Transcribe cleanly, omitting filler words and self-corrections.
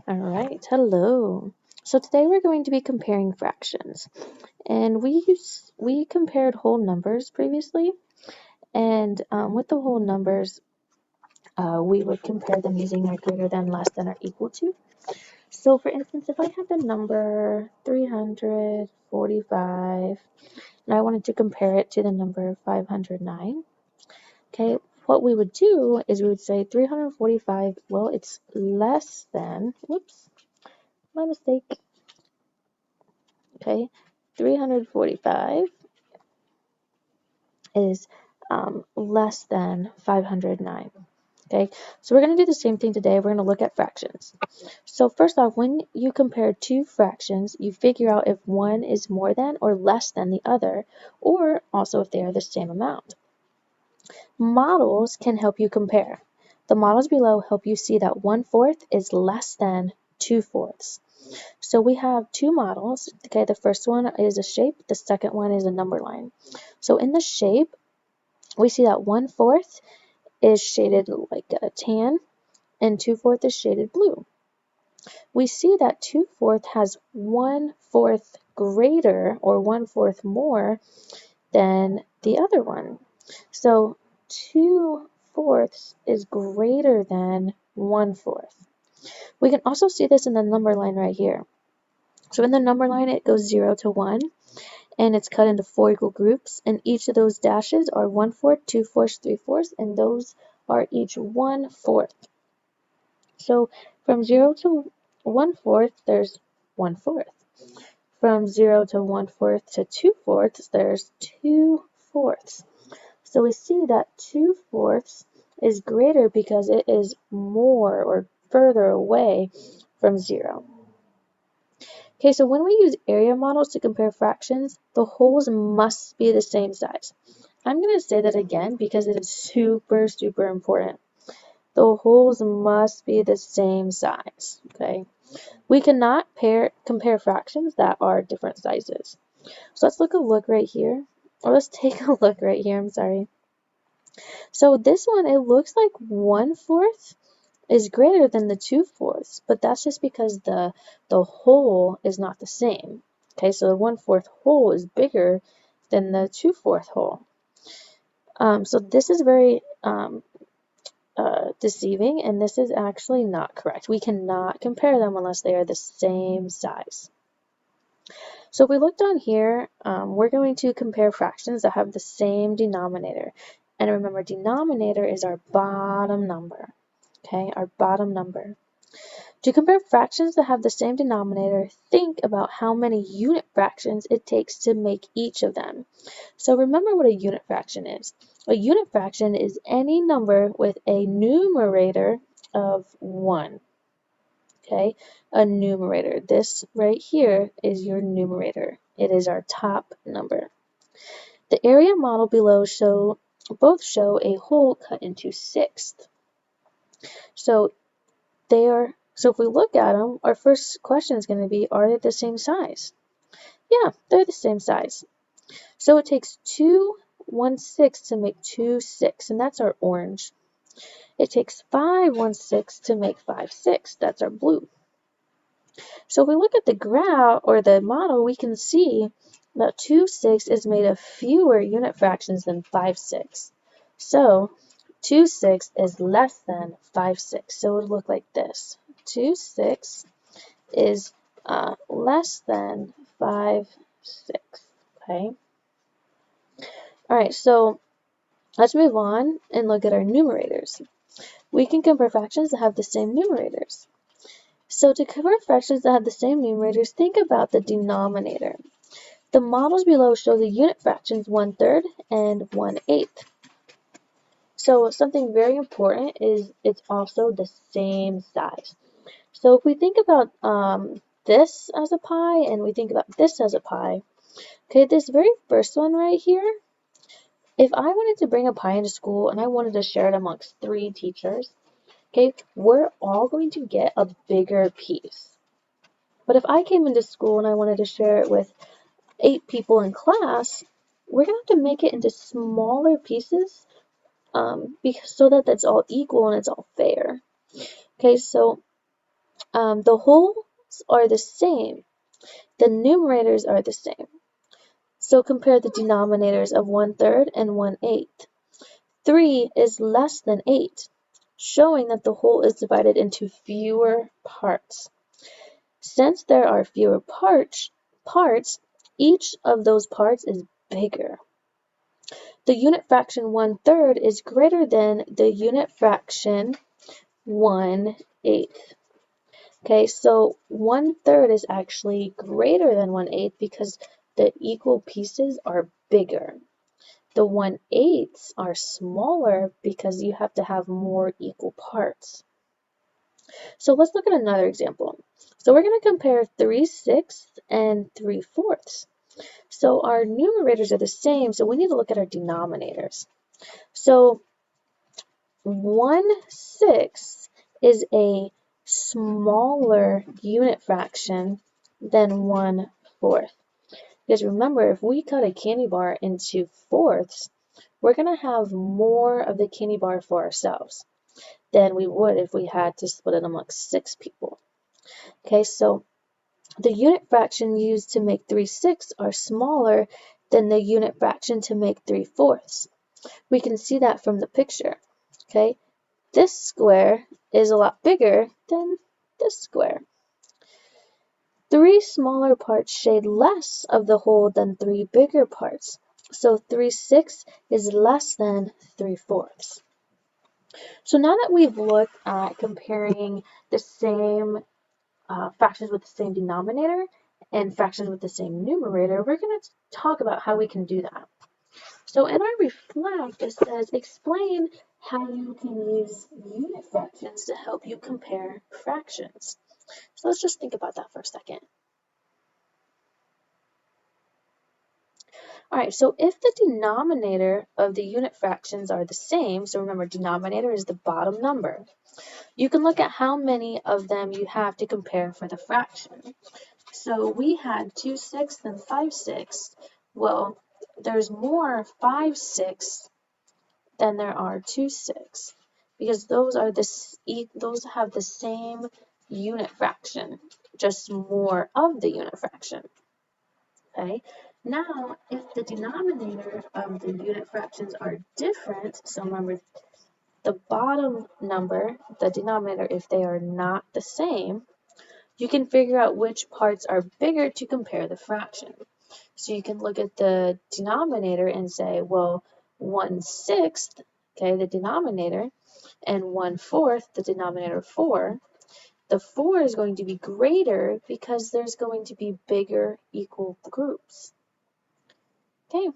All right, hello. So today we're going to be comparing fractions, and we compared whole numbers previously, and with the whole numbers, we would compare them using our greater than, less than, or equal to. So for instance, if I had the number 345, and I wanted to compare it to the number 509, okay, what we would do is we would say 345, well, it's less than, whoops, my mistake. Okay, 345 is less than 509. Okay, so we're going to do the same thing today. We're going to look at fractions. So first off, when you compare two fractions, you figure out if one is more than or less than the other, or also if they are the same amount. Models can help you compare. The models below help you see that 1/4 is less than 2/4. So we have two models. Okay, the first one is a shape, the second one is a number line. So in the shape, we see that 1/4 is shaded like a tan and 2/4 is shaded blue. We see that 2/4 has 1/4 greater or 1/4 more than the other one. So 2/4 is greater than 1/4. We can also see this in the number line right here. So in the number line, it goes 0 to 1, and it's cut into 4 equal groups, and each of those dashes are 1/4, 2/4, 3/4, and those are each 1/4. So from 0 to 1/4, there's 1/4. From 0 to 1/4 to 2/4, there's 2/4. So we see that 2/4 is greater because it is more or further away from 0. Okay, so when we use area models to compare fractions, the wholes must be the same size. I'm going to say that again because it is super, super important. The wholes must be the same size, okay? We cannot compare fractions that are different sizes. So let's look right here, or let's take a look right here, I'm sorry. So this one, it looks like 1/4 is greater than the 2/4, but that's just because the whole is not the same. Okay, so the 1/4 whole is bigger than the 2/4 whole. So this is very deceiving, and this is actually not correct. We cannot compare them unless they are the same size. So if we look down here, we're going to compare fractions that have the same denominator. And remember, denominator is our bottom number. Okay, our bottom number. To compare fractions that have the same denominator, think about how many unit fractions it takes to make each of them. So remember what a unit fraction is. A unit fraction is any number with a numerator of 1. Okay, a numerator. This right here is your numerator. It is our top number. The area model below both show a whole cut into 6. So if we look at them, our first question is going to be, are they the same size? Yeah, they're the same size. So it takes 2 1/6 to make 2 6, and that's our orange. It takes 5 1/6 to make 5 6, that's our blue. So if we look at the graph or the model, we can see that 2 6 is made of fewer unit fractions than 5 6. So 2 6 is less than 5 6. So it would look like this. 2 6 is less than 5 6. Okay. All right. So let's move on and look at our numerators. We can compare fractions that have the same numerators. So to compare fractions that have the same numerators, think about the denominator. The models below show the unit fractions 1/3 and 1/8. So something very important is it's also the same size. So if we think about this as a pie and we think about this as a pie, okay, this very first one right here, if I wanted to bring a pie into school and I wanted to share it amongst 3 teachers, okay, we're all going to get a bigger piece. But if I came into school and I wanted to share it with 8 people in class, we're going to have to make it into smaller pieces so that it's all equal and it's all fair. Okay, so The wholes are the same. The numerators are the same. So compare the denominators of 1/3 and 1/8. 3 is less than 8, showing that the whole is divided into fewer parts. Since there are fewer parts, each of those parts is bigger. The unit fraction 1/3 is greater than the unit fraction 1/8. Okay, so 1/3 is actually greater than 1/8 because the equal pieces are bigger. The 1/8 are smaller because you have to have more equal parts. So let's look at another example. So we're going to compare 3/6 and 3/4. So our numerators are the same, so we need to look at our denominators. So 1/6 is a smaller unit fraction than 1/4. Because remember, if we cut a candy bar into fourths, we're going to have more of the candy bar for ourselves than we would if we had to split it amongst 6 people. Okay, so the unit fraction used to make 3/6 are smaller than the unit fraction to make 3/4. We can see that from the picture. Okay, this square is a lot bigger than this square. 3 smaller parts shade less of the whole than 3 bigger parts. So 3/6 is less than 3/4. So now that we've looked at comparing the same fractions with the same denominator and fractions with the same numerator, we're going to talk about how we can do that. So in our reflect, it says explain how you can use unit fractions to help you compare fractions. So let's just think about that for a second. All right, so if the denominator of the unit fractions are the same, so remember denominator is the bottom number, you can look at how many of them you have to compare for the fraction. So we had 2/6 and 5/6. Well, there's more 5/6 than there are 2/6 because those have the same unit fraction, just more of the unit fraction. Okay. Now, if the denominator of the unit fractions are different, so remember the bottom number, the denominator, if they are not the same, you can figure out which parts are bigger to compare the fraction. So you can look at the denominator and say, well, 1/6, okay, the denominator, and 1/4, the denominator 4. The 4 is going to be greater because there's going to be bigger equal groups. Okay,